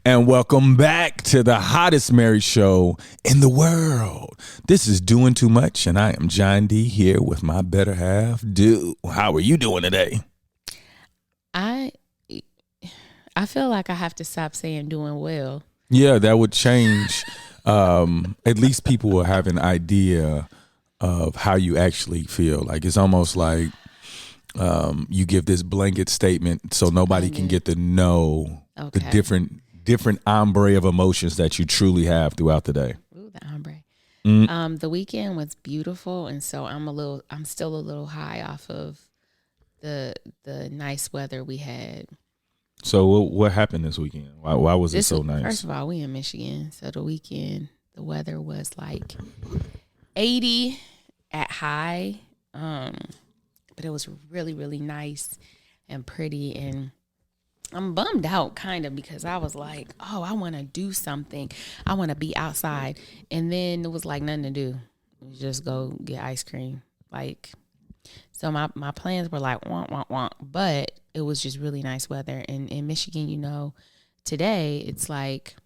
And welcome back to the hottest married show in the world. This is Doing Too Much, and I am John D here with my better half, Dude. How are you doing today? I feel like I have to stop saying doing well. Yeah, that would change. At least people will have an idea of how you actually feel. Like it's almost like you give this blanket statement so nobody can get to know the different ombre of emotions that you truly have throughout the day. Ooh, the ombre. The weekend was beautiful, and so I'm still a little high off of the nice weather we had. So what happened this weekend? Why was it so nice? First of all, we in Michigan, so the weekend the weather was like 80 at high, but it was really, really nice and pretty. And I'm bummed out kind of because I was like, oh, I want to do something. I want to be outside. And then it was like nothing to do. Just go get ice cream. So my plans were like, want. But it was just really nice weather. And in Michigan, today it's like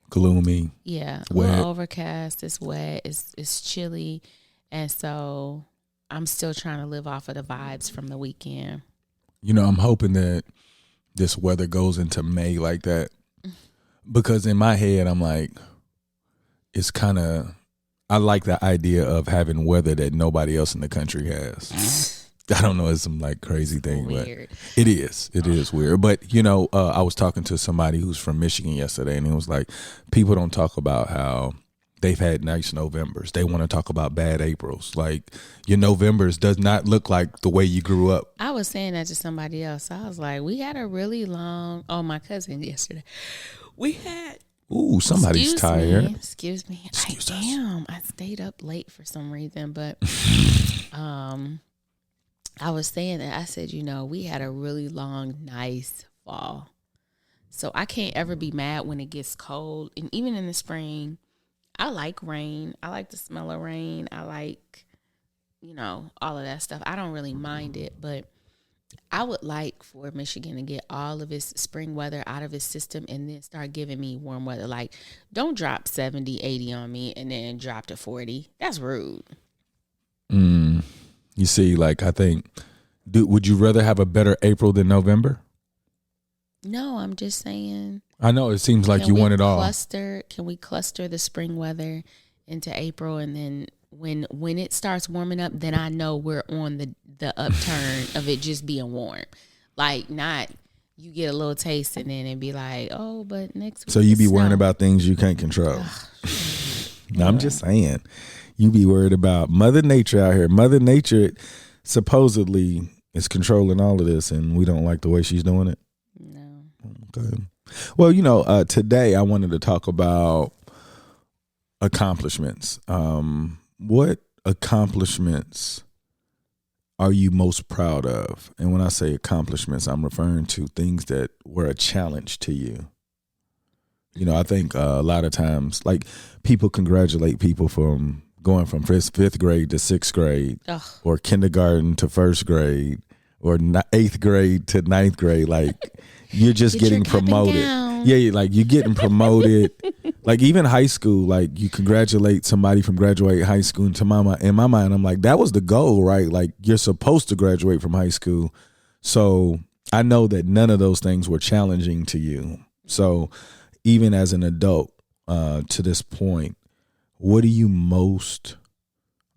gloomy. Yeah. Wet. A little overcast. It's wet. It's chilly. And so I'm still trying to live off of the vibes from the weekend. I'm hoping that this weather goes into May like that, because in my head I'm like, I like the idea of having weather that nobody else in the country has. I don't know, it's some like crazy thing, weird. But it is weird. But I was talking to somebody who's from Michigan yesterday, and he was like, people don't talk about how they've had nice Novembers. They want to talk about bad Aprils. Like, your Novembers does not look like the way you grew up. I was saying that to somebody else. I was like, we had a really long, my cousin yesterday. We had. Ooh, somebody's tired. Excuse me. I stayed up late for some reason, but I was saying that. I said, we had a really long, nice fall. So I can't ever be mad when it gets cold. And even in the spring, I like rain. I like the smell of rain. I like, all of that stuff. I don't really mind it, but I would like for Michigan to get all of its spring weather out of its system and then start giving me warm weather. Like, don't drop 70, 80 on me and then drop to 40. That's rude. You see, like, I think, would you rather have a better April than November? No, I'm just saying. I know, it seems like you want it all. Can we cluster the spring weather into April, and then when it starts warming up, then I know we're on the upturn of it just being warm. Like, not you get a little taste and then it'd be like, oh, but next week. So you be worrying about things you can't control. No, I'm just saying. You be worried about Mother Nature out here. Mother Nature supposedly is controlling all of this, and we don't like the way she's doing it. No. Okay. Well, today I wanted to talk about accomplishments. What accomplishments are you most proud of? And when I say accomplishments, I'm referring to things that were a challenge to you. I think a lot of times, like, people congratulate people from going from fifth grade to sixth grade, or kindergarten to first grade, or eighth grade to ninth grade. Like, you're just getting promoted. Yeah, like, you're getting promoted. Like, even high school, like, you congratulate somebody from graduating high school. And in my mind, I'm like, that was the goal, right? Like, you're supposed to graduate from high school. So I know that none of those things were challenging to you. So even as an adult, to this point, what are you most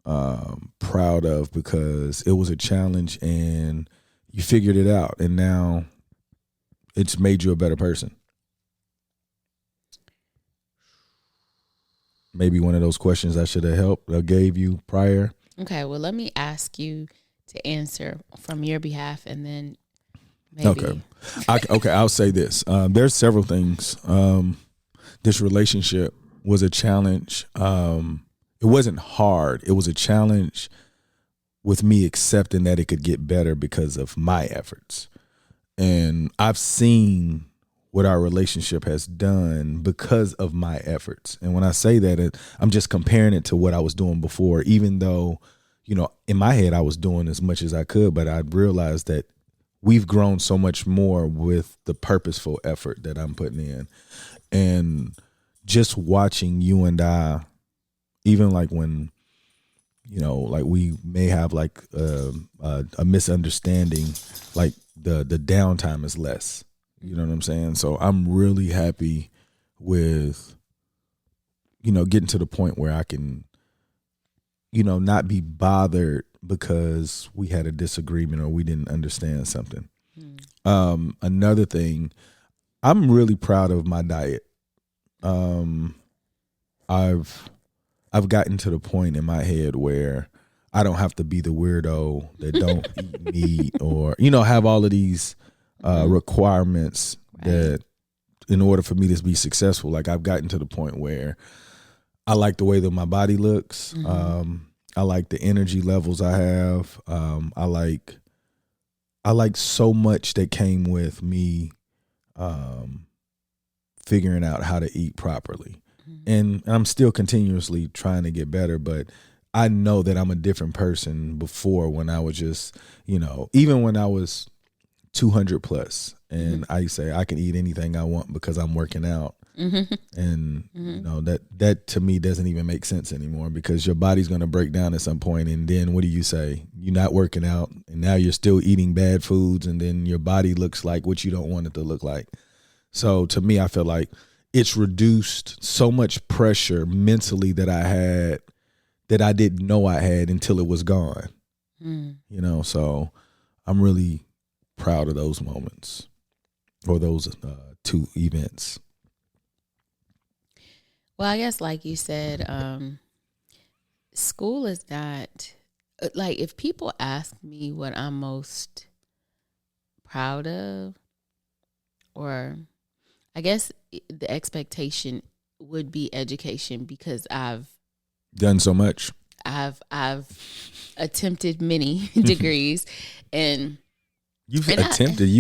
proud of because it was a challenge and you figured it out, and now it's made you a better person? Maybe one of those questions I should have helped or gave you prior. Okay, well, let me ask you to answer from your behalf, and then maybe. Okay, I'll say this. There's several things. This relationship was a challenge. It wasn't hard. It was a challenge with me accepting that it could get better because of my efforts. And I've seen what our relationship has done because of my efforts. And when I say that, I'm just comparing it to what I was doing before, even though, in my head I was doing as much as I could, but I realized that we've grown so much more with the purposeful effort that I'm putting in. And just watching you and I, even like when, like we may have like a misunderstanding, like the downtime is less. You know what I'm saying? So I'm really happy with, getting to the point where I can, not be bothered because we had a disagreement or we didn't understand something. Another thing, I'm really proud of my diet. I've gotten to the point in my head where I don't have to be the weirdo that don't eat meat or, have all of these requirements that in order for me to be successful. Like I've gotten to the point where I like the way that my body looks. I like the energy levels I have. I like so much that came with me figuring out how to eat properly. And I'm still continuously trying to get better, but I know that I'm a different person before when I was just, even when I was 200 plus and I say I can eat anything I want because I'm working out. And that to me doesn't even make sense anymore because your body's going to break down at some point. And then what do you say? You're not working out and now you're still eating bad foods and then your body looks like what you don't want it to look like. So to me, I feel like it's reduced so much pressure mentally that I had that I didn't know I had until it was gone. So I'm really proud of those moments or those two events. Well, I guess like you said, school is not, like if people ask me what I'm most proud of, or I guess the expectation would be education because I've done so much. I've attempted many degrees and you've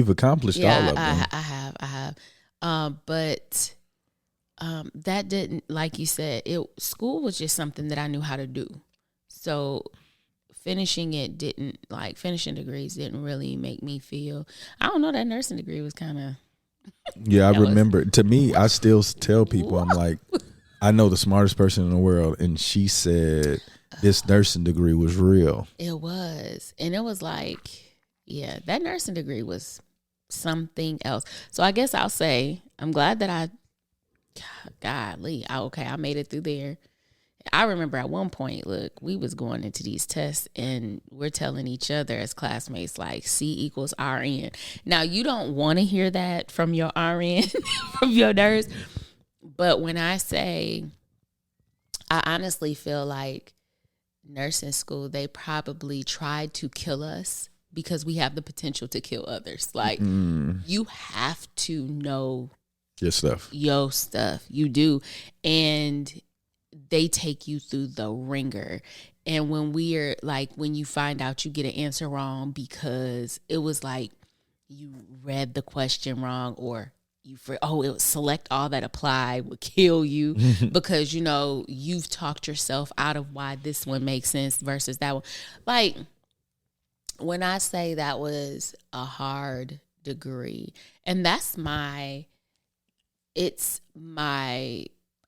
accomplished all of them. I have. But that didn't, like you said, school was just something that I knew how to do. So finishing degrees didn't really make me feel, I don't know, that nursing degree was kind of. Yeah, I remember. To me, I still tell people, I'm like, I know the smartest person in the world, and she said this nursing degree was real. It was. And it was like, yeah, that nursing degree was something else. So I guess I'll say, I'm glad that I made it through there. I remember at one point, look, we was going into these tests and we're telling each other as classmates, like, C = RN. Now, you don't want to hear that from your RN, from your nurse. But when I say, I honestly feel like nursing school, they probably tried to kill us because we have the potential to kill others. Like, you have to know your stuff. You do. And they take you through the ringer. And when when you find out you get an answer wrong because it was like you read the question wrong or it was select all that apply would kill you because, you've talked yourself out of why this one makes sense versus that one. Like, when I say that was a hard degree, and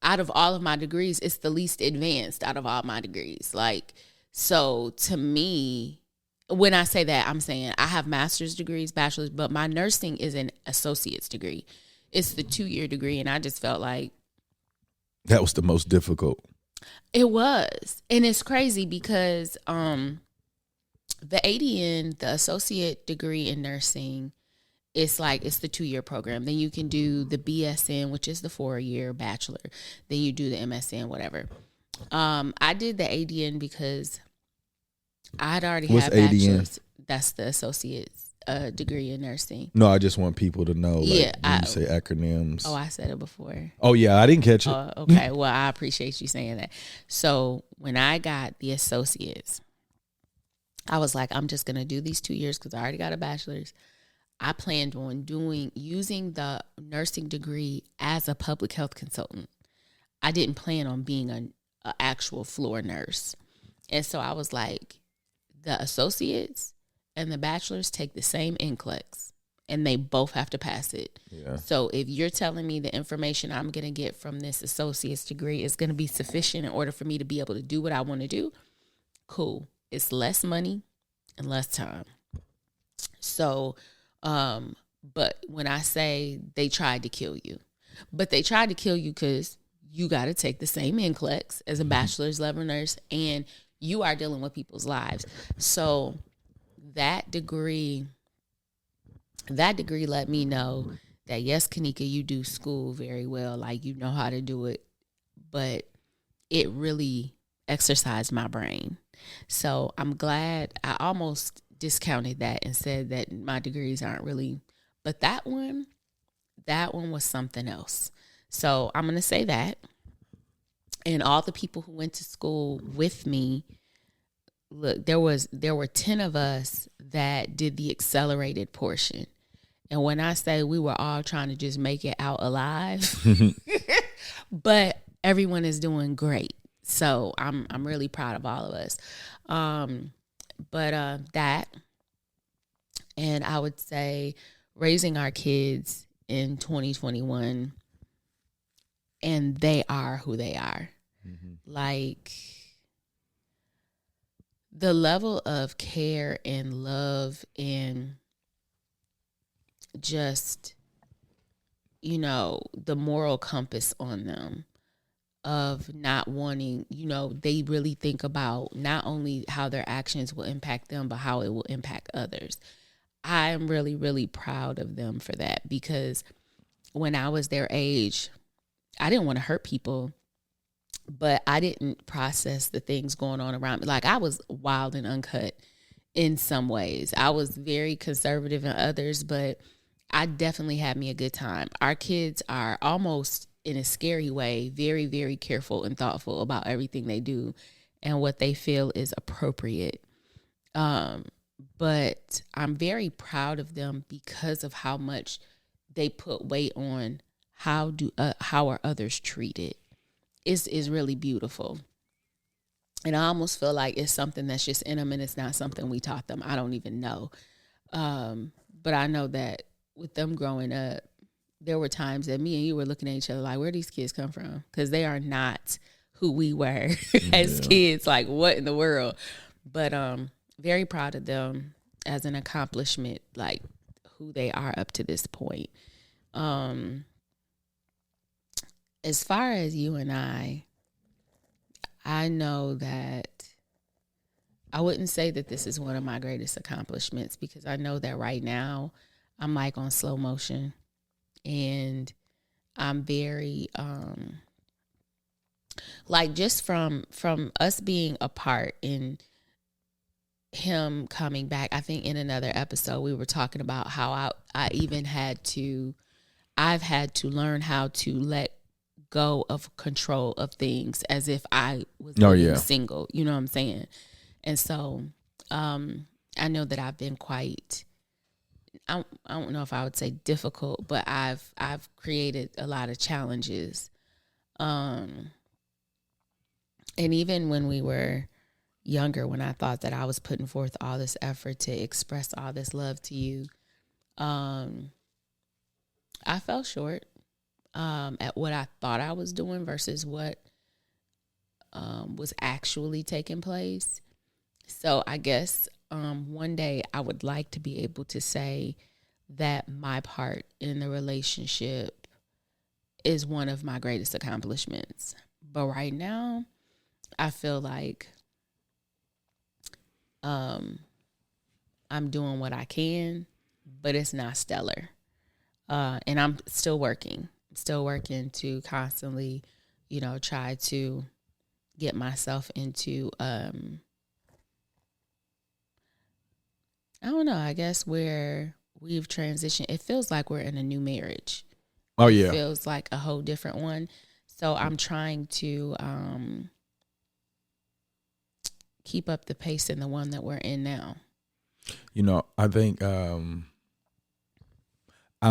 out of all of my degrees, it's the least advanced out of all my degrees. Like, so to me, when I say that, I'm saying I have master's degrees, bachelor's, but my nursing is an associate's degree. It's the 2-year degree, and I just felt like that was the most difficult. It was. And it's crazy because the ADN, the associate degree in nursing, it's the 2-year program. Then you can do the BSN, which is the 4-year bachelor. Then you do the MSN, whatever. I did the ADN because I had already had bachelor's. That's the associate's degree in nursing. No, I just want people to know. When you say acronyms. Oh, I said it before. Oh, yeah, I didn't catch it. Okay, well, I appreciate you saying that. So when I got the associates, I was like, I'm just going to do these 2 years because I already got a bachelor's. I planned on using the nursing degree as a public health consultant. I didn't plan on being an actual floor nurse. And so I was like, the associates, and the bachelor's take the same NCLEX, and they both have to pass it. Yeah. So if you're telling me the information I'm going to get from this associate's degree is going to be sufficient in order for me to be able to do what I want to do, cool. It's less money and less time. So, but when I say they tried to kill you, but they tried to kill you because you got to take the same NCLEX as a bachelor's level nurse, and you are dealing with people's lives. So that degree let me know that, yes, Kanika, you do school very well. Like, you know how to do it, but it really exercised my brain. So I'm glad. I almost discounted that and said that my degrees aren't really, but that one was something else. So I'm going to say that. And all the people who went to school with me, look, there were 10 of us that did the accelerated portion. And when I say we were all trying to just make it out alive, but everyone is doing great. So I'm really proud of all of us. But that, and I would say raising our kids in 2021, and they are who they are. Mm-hmm. Like, the level of care and love and just, the moral compass on them of not wanting, they really think about not only how their actions will impact them, but how it will impact others. I'm really, really proud of them for that, because when I was their age, I didn't want to hurt people, but I didn't process the things going on around me. Like, I was wild and uncut in some ways. I was very conservative in others, but I definitely had me a good time. Our kids are almost, in a scary way, very, very careful and thoughtful about everything they do and what they feel is appropriate. But I'm very proud of them because of how much they put weight on how are others treated. Is really beautiful. And I almost feel like it's something that's just in them, and it's not something we taught them. I don't even know. But I know that with them growing up, there were times that me and you were looking at each other like, where these kids come from? Because they are not who we were as kids. Like, what in the world? But very proud of them as an accomplishment, like who they are up to this point. As far as you and I know that I wouldn't say that this is one of my greatest accomplishments, because I know that right now I'm like on slow motion, and I'm very like, just from us being apart and him coming back. I think in another episode we were talking about how I've had to learn how to let go of control of things as if I was single. You know what I'm saying? And so I know that I've been quite, I don't know if I would say difficult, but I've created a lot of challenges. And even when we were younger, when I thought that I was putting forth all this effort to express all this love to you, I fell short at what I thought I was doing versus what was actually taking place. So I guess one day I would like to be able to say that my part in the relationship is one of my greatest accomplishments. But right now, I feel like I'm doing what I can, but it's not stellar. And I'm still working to constantly, try to get myself into, I don't know, I guess where we've transitioned. It feels like we're in a new marriage. Oh, yeah. It feels like a whole different one. So I'm trying to keep up the pace in the one that we're in now. I think I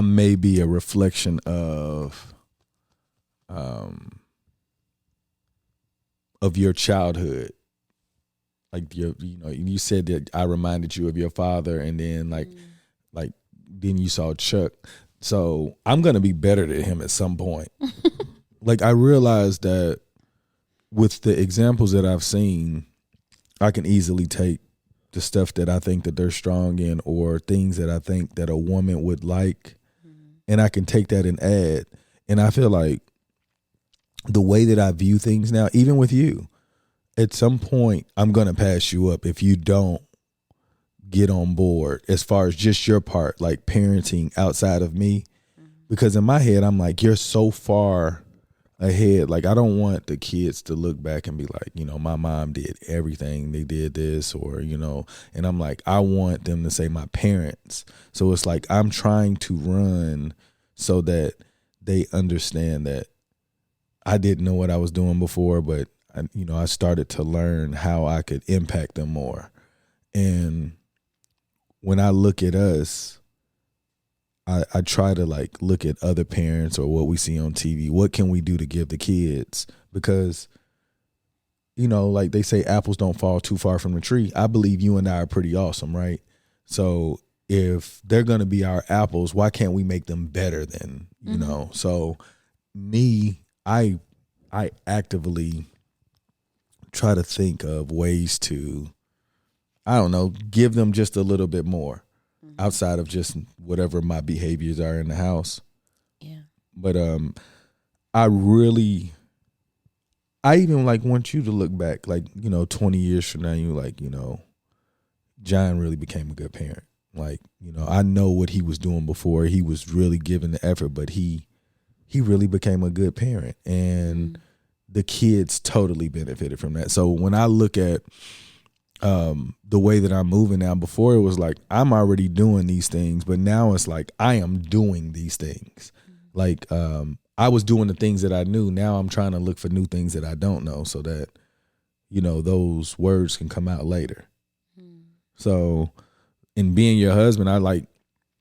may be a reflection of your childhood. like you said that I reminded you of your father, and then like then you saw Chuck. So I'm gonna be better than him at some point. Like I realized that with the examples that I've seen, I can easily take the stuff that I think that they're strong in, or things that I think that a woman would like, and I can take that and add. And I feel like the way that I view things now, even with you, at some point I'm gonna pass you up if you don't get on board as far as just your part, like parenting outside of me. Because in my head, I'm like, you're so far ahead. Like, I don't want the kids to look back and be like, my mom did everything. They did this, or, and I'm like, I want them to say my parents. So it's like, I'm trying to run so that they understand that I didn't know what I was doing before, but I started to learn how I could impact them more. And when I look at us, I try to like look at other parents or what we see on TV. What can we do to give the kids? Because, like they say, apples don't fall too far from the tree. I believe you and I are pretty awesome, right? So if they're going to be our apples, why can't we make them better than, So I actively try to think of ways to, I don't know, give them just a little bit more. Outside of just whatever my behaviors are in the house. Yeah. But I even like want you to look back, like, 20 years from now, you like, John really became a good parent. Like, I know what he was doing before. He was really giving the effort, but he really became a good parent. And the kids totally benefited from that. So when I look at the way that I'm moving now, before it was like I'm already doing these things, but now it's like I am doing these things. Like I was doing the things that I knew. Now I'm trying to look for new things that I don't know, so that those words can come out later. So in being your husband,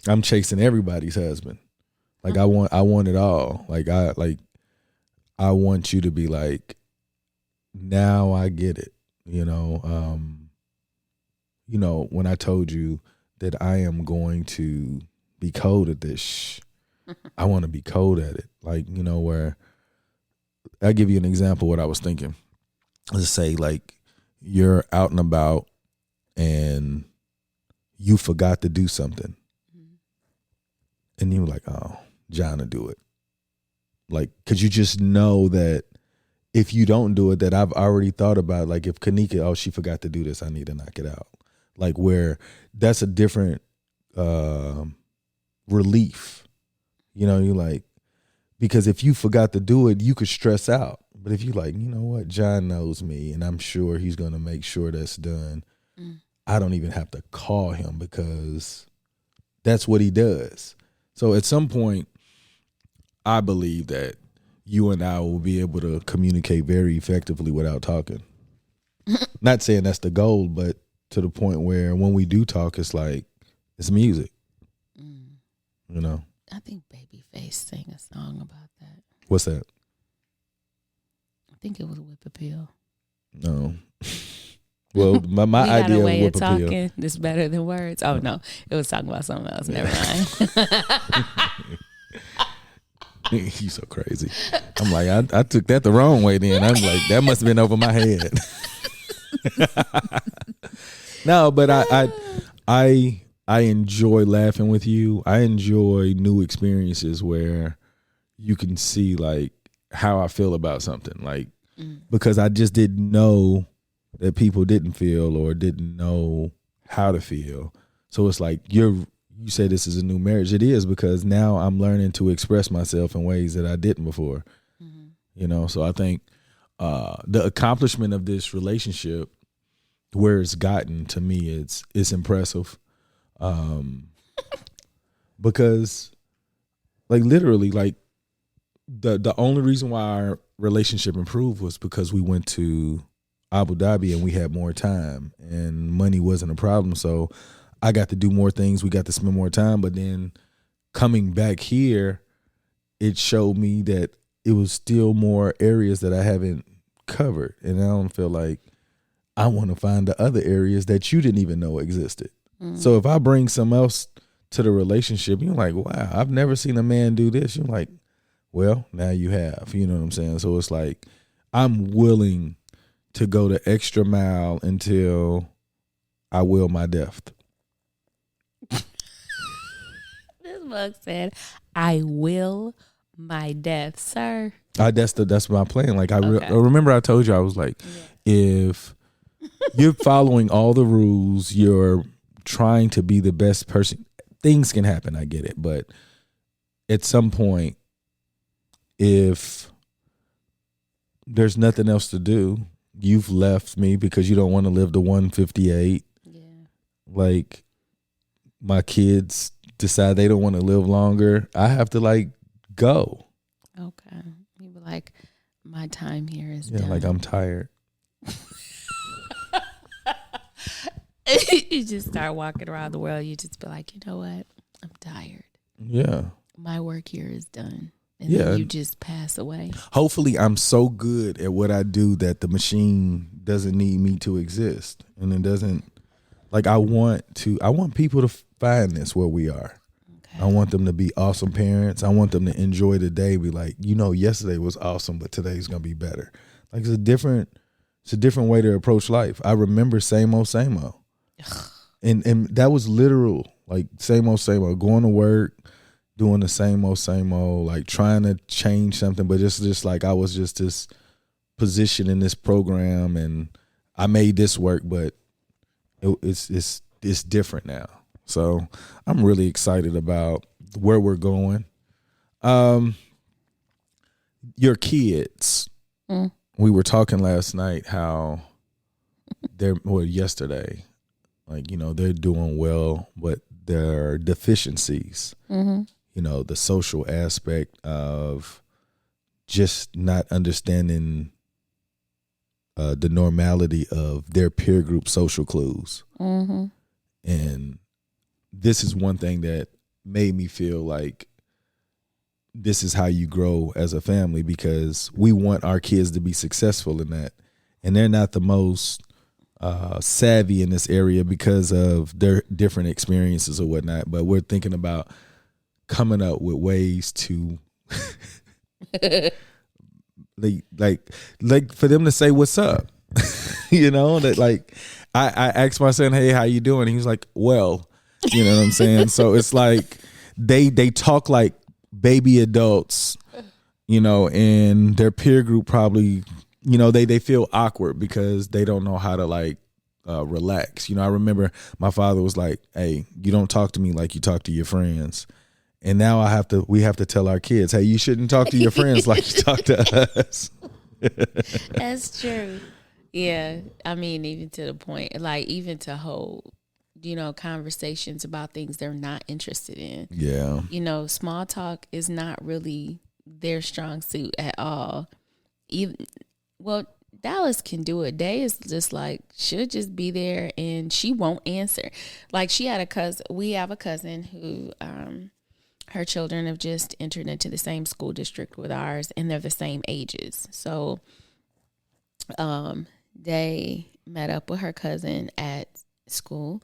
I'm chasing everybody's husband. Like I want it all. I want you to be like, now I get it. When I told you that I am going to be cold at this, I want to be cold at it. Like, where I'll give you an example of what I was thinking. Let's say like you're out and about and you forgot to do something. And you were like, oh, John will do it. Like, cause you just know that if you don't do it, that I've already thought about, like if Kanika, oh, she forgot to do this, I need to knock it out. Like where that's a different relief. You're like, because if you forgot to do it, you could stress out. But if you like, you know what, John knows me and I'm sure he's going to make sure that's done. I don't even have to call him because that's what he does. So at some point, I believe that you and I will be able to communicate very effectively without talking. Not saying that's the goal, but to the point where when we do talk, it's like, it's music. I think Babyface sang a song about that. What's that? I think it was Whip Appeal. No. Well, my idea of Whip Appeal. Talking is better than words. Oh, no. It was talking about something else. Never mind. You so crazy. I'm like, I took that the wrong way then. I'm like, that must have been over my head. No, but I enjoy laughing with you. I enjoy new experiences where you can see like how I feel about something. Like because I just didn't know that people didn't feel or didn't know how to feel. So it's like you say this is a new marriage. It is, because now I'm learning to express myself in ways that I didn't before. So I think the accomplishment of this relationship, where it's gotten, to me, it's impressive. Because like literally, like the only reason why our relationship improved was because we went to Abu Dhabi and we had more time and money wasn't a problem. So I got to do more things. We got to spend more time. But then coming back here, it showed me that it was still more areas that I haven't covered. And I don't feel like I want to find the other areas that you didn't even know existed. So if I bring something else to the relationship, you're like, wow, I've never seen a man do this. You're like, well, now you have. You know what I'm saying? So it's like, I'm willing to go the extra mile until I will my death. This mug said, I will my death, sir. That's my plan. Like I remember I told you, I was like, if you're following all the rules, you're trying to be the best person, things can happen. I get it. But at some point, if there's nothing else to do, you've left me because you don't want to live to 158. Yeah. Like my kids decide they don't want to live longer. I have to like go. Okay. You were like, my time here is done. Like I'm tired. You just start walking around the world. You just be like, you know what? I'm tired. Yeah. My work here is done. And then you just pass away. Hopefully I'm so good at what I do that the machine doesn't need me to exist. And it doesn't, like I want people to find this where we are. Okay. I want them to be awesome parents. I want them to enjoy the day. Be like, yesterday was awesome, but today's going to be better. Like it's a different way to approach life. I remember same old. And that was literal, like same old, going to work, doing the same old, like trying to change something, but just like I was just this position in this program and I made this work, but it's different now. So I'm really excited about where we're going. Your kids, we were talking last night how yesterday, like, they're doing well, but there are deficiencies. The social aspect of just not understanding the normality of their peer group social clues. And this is one thing that made me feel like this is how you grow as a family, because we want our kids to be successful in that. And they're not the most savvy in this area because of their different experiences or whatnot. But we're thinking about coming up with ways to like for them to say what's up. That like I asked my son, hey, how you doing? He was like, well, you know what I'm saying? So it's like they talk like baby adults, and their peer group probably, they feel awkward because they don't know how to like relax. I remember my father was like, hey, you don't talk to me like you talk to your friends. And now we have to tell our kids, hey, you shouldn't talk to your friends like you talk to us. That's true. Yeah. I mean, even to the point, like even to hold, conversations about things they're not interested in. Yeah. Small talk is not really their strong suit at all. Dallas can do it. Day is just like, she'll just be there and she won't answer. Like we have a cousin who, her children have just entered into the same school district with ours, and they're the same ages. So they met up with her cousin at school,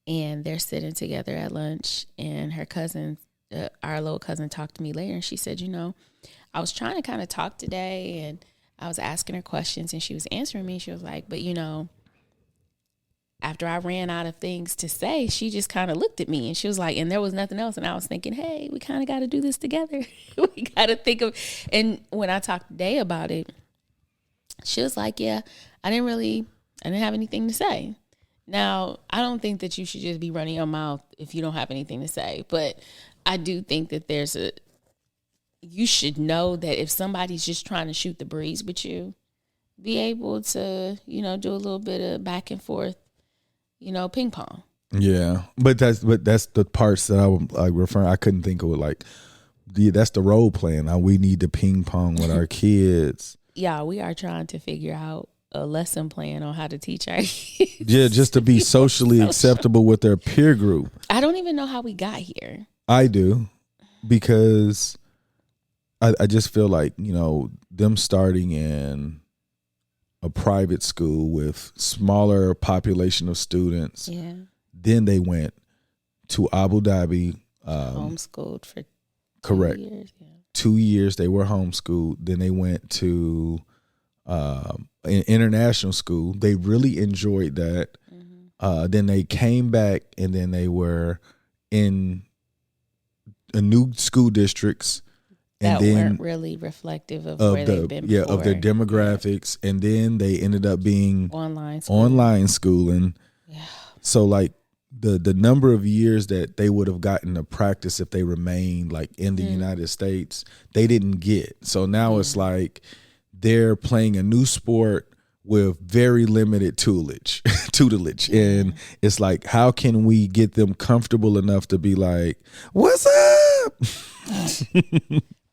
and they're sitting together at lunch, and her cousin, our little cousin, talked to me later, and she said, I was trying to kind of talk today, and I was asking her questions, and she was answering me. She was like, but after I ran out of things to say, she just kind of looked at me and she was like, and there was nothing else. And I was thinking, hey, we kind of got to do this together. We got to think of, and when I talked to Day about it, she was like, yeah, I didn't have anything to say. Now, I don't think that you should just be running your mouth if you don't have anything to say. But I do think that you should know that if somebody's just trying to shoot the breeze with you, be able to, do a little bit of back and forth, ping pong. Yeah, but that's the parts that I would like referring. I couldn't think of it like, that's the role playing. Now we need to ping pong with our kids. Yeah, we are trying to figure out a lesson plan on how to teach our kids. Yeah, just to be socially acceptable with their peer group. I don't even know how we got here. I do, because I just feel like them starting in a private school with smaller population of students. Yeah. Then they went to Abu Dhabi. Homeschooled for correct. 2 years. Yeah. 2 years they were homeschooled. Then they went to an international school. They really enjoyed that. Then they came back, and then they were in a new school districts. And That then weren't really reflective of where they've been before. of their demographics. Yeah. And then they ended up being online schooling. Yeah. So like the number of years that they would have gotten to practice if they remained like in the United States, they didn't get. So now it's like they're playing a new sport with very limited tutelage. And it's like, how can we get them comfortable enough to be like, what's up?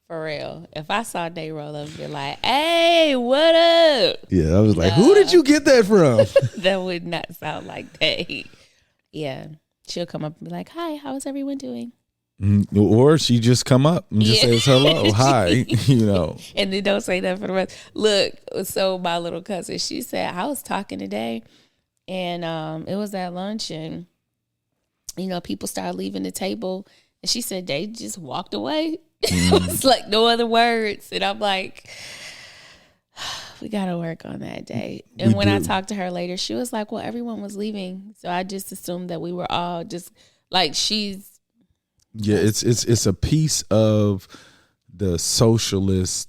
For real. If I saw Day roll up and be like, hey, what up? Yeah, I was like, who did you get that from? That would not sound like Day. Yeah. She'll come up and be like, hi, how's everyone doing? Or she just come up and just says hello, hi, And then don't say that for the rest. Look, so my little cousin, she said, I was talking today, and it was at lunch, and, people started leaving the table, and she said they just walked away. It was like no other words. And I'm like, we got to work on that day. And when I talked to her later, she was like, well, everyone was leaving. So I just assumed that we were all just like, she's. Yeah, it's a piece of the socialism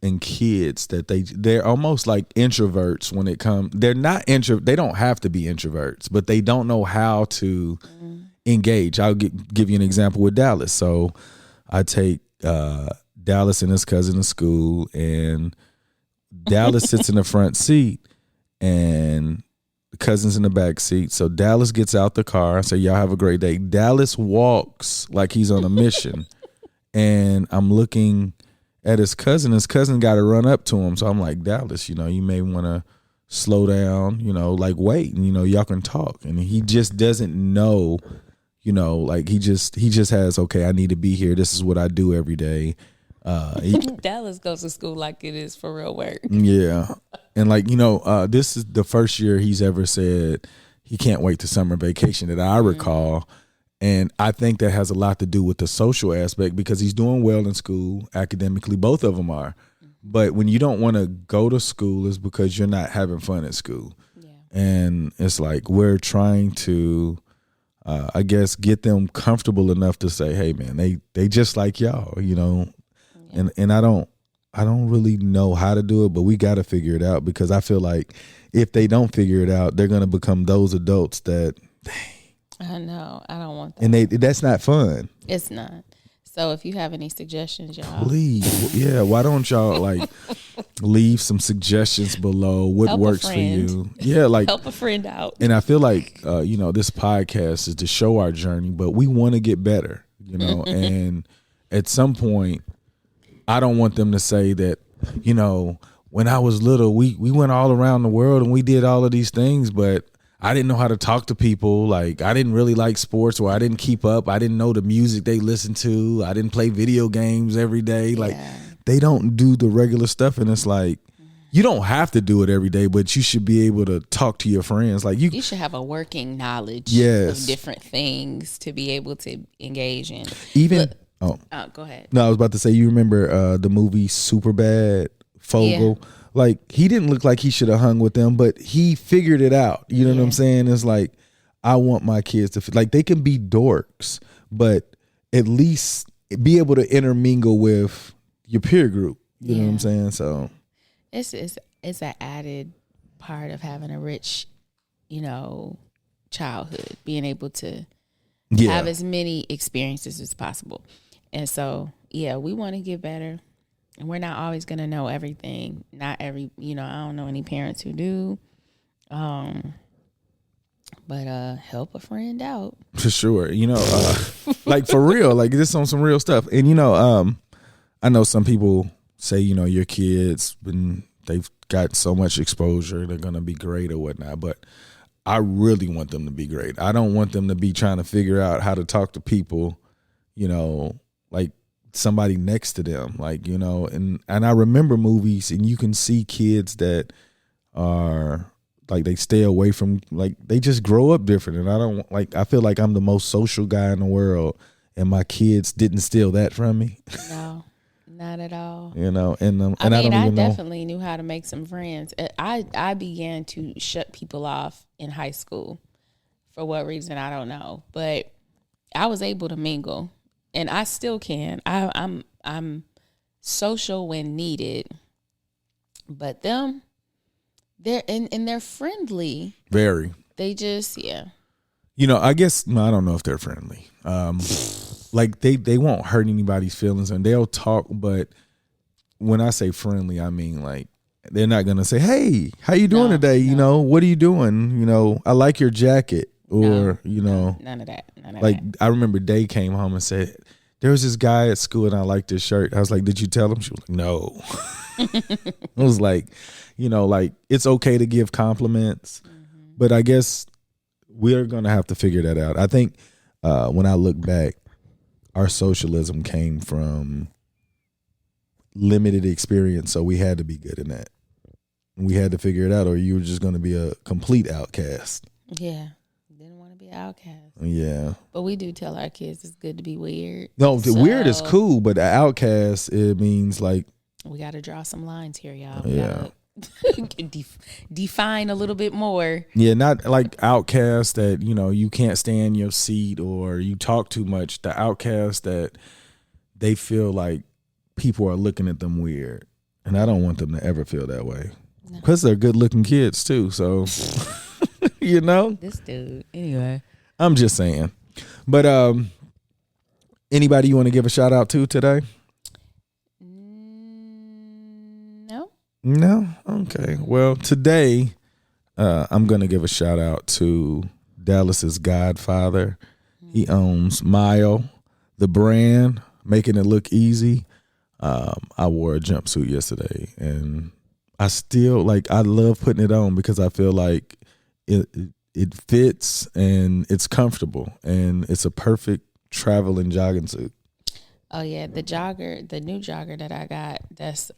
in kids that they're almost like introverts when it comes. They're not they don't have to be introverts, but they don't know how to engage. I'll give you an example with Dallas. So I take Dallas and his cousin to school, and Dallas sits in the front seat and the cousin's in the back seat. So Dallas gets out the car. I say, y'all have a great day. Dallas walks like he's on a mission. And I'm looking at his cousin. His cousin got to run up to him. So I'm like, Dallas, you may want to slow down, like wait, and, y'all can talk. And he just doesn't know, like he just has, okay, I need to be here. This is what I do every day. Dallas goes to school like it is for real work. Yeah. And like, this is the first year he's ever said he can't wait to summer vacation that I recall. And I think that has a lot to do with the social aspect because he's doing well in school academically. Both of them are. But when you don't want to go to school is because you're not having fun at school. Yeah. And it's like we're trying to, I guess, get them comfortable enough to say, hey, man, they just like y'all, Yeah. And I don't really know how to do it, but we got to figure it out because I feel like if they don't figure it out, they're going to become those adults that, dang. I know. I don't want that. And that's not fun. It's not. So if you have any suggestions, y'all. Please. Yeah. Why don't y'all leave some suggestions below what help works for you? Yeah. Help a friend out. And I feel like, this podcast is to show our journey, but we want to get better, and at some point, I don't want them to say that, when I was little, we went all around the world and we did all of these things, but I didn't know how to talk to people. Like I didn't really like sports, or I didn't keep up. I didn't know the music they listened to. I didn't play video games every day. Yeah. Like they don't do the regular stuff. And it's like, you don't have to do it every day, but you should be able to talk to your friends. Like you should have a working knowledge of different things to be able to engage in. Even go ahead. No, I was about to say, you remember the movie Superbad, Fogel? Yeah. Like he didn't look like he should have hung with them, but he figured it out. You know what I'm saying? It's like, I want my kids to like they can be dorks, but at least be able to intermingle with your peer group. You know what I'm saying? So it's an added part of having a rich, childhood, being able to have as many experiences as possible. And so, we want to get better. And we're not always going to know everything. Not every, I don't know any parents who do. But help a friend out. For sure. Like for real, like this on some real stuff. And, I know some people say, your kids, when they've got so much exposure, they're going to be great or whatnot. But I really want them to be great. I don't want them to be trying to figure out how to talk to people, like somebody next to them, like, you know. And I remember movies, and you can see kids that are like, they stay away from, like, they just grow up different. And I feel like I'm the most social guy in the world, and my kids didn't steal that from me. No, not at all. You know, and I don't even definitely knew how to make some friends. I began to shut people off in high school. For what reason, I don't know, but I was able to mingle, and I still can. I'm social when needed, but them, they're friendly. Very. They just, yeah. You know, I guess, no, I don't know if they're friendly. Like they won't hurt anybody's feelings, and they'll talk. But when I say friendly, I mean, like, they're not gonna say, "Hey, how you doing today? You know, what are you doing? You know, I like your jacket." Or, you know, none of that. Like, I remember Day came home and said, there was this guy at school and I liked his shirt. I was like, did you tell him? She was like, no. I was like, you know, like, it's okay to give compliments, but I guess we're going to have to figure that out. I think when I look back, our socialism came from limited experience, so we had to be good in that. We had to figure it out, or you were just going to be a complete outcast. Yeah. Outcast. Yeah. But we do tell our kids it's good to be weird. No, the weird is cool, but the outcast, it means like, we got to draw some lines here, y'all. Yeah. Define a little bit more. Yeah, not like outcast that, you know, you can't stay in your seat or you talk too much. The outcast that they feel like people are looking at them weird. And I don't want them to ever feel that way. Because they're good looking kids too, so... You know, this dude. Anyway, I'm just saying. But anybody you want to give a shout out to today? No. Okay. Well, today I'm gonna give a shout out to Dallas's Godfather. He owns Mile, the brand, making it look easy. I wore a jumpsuit yesterday, and I still I love putting it on because I feel like it fits and it's comfortable and it's a perfect traveling jogging suit. Oh yeah, the new jogger that I got, that's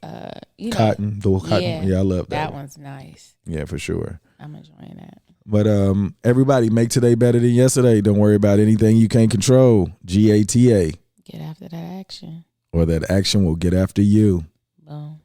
cotton. Yeah, I love that. That one's nice. Yeah, for sure. I'm enjoying that. But everybody, make today better than yesterday. Don't worry about anything you can't control. GATA. Get after that action. Or that action will get after you. Boom.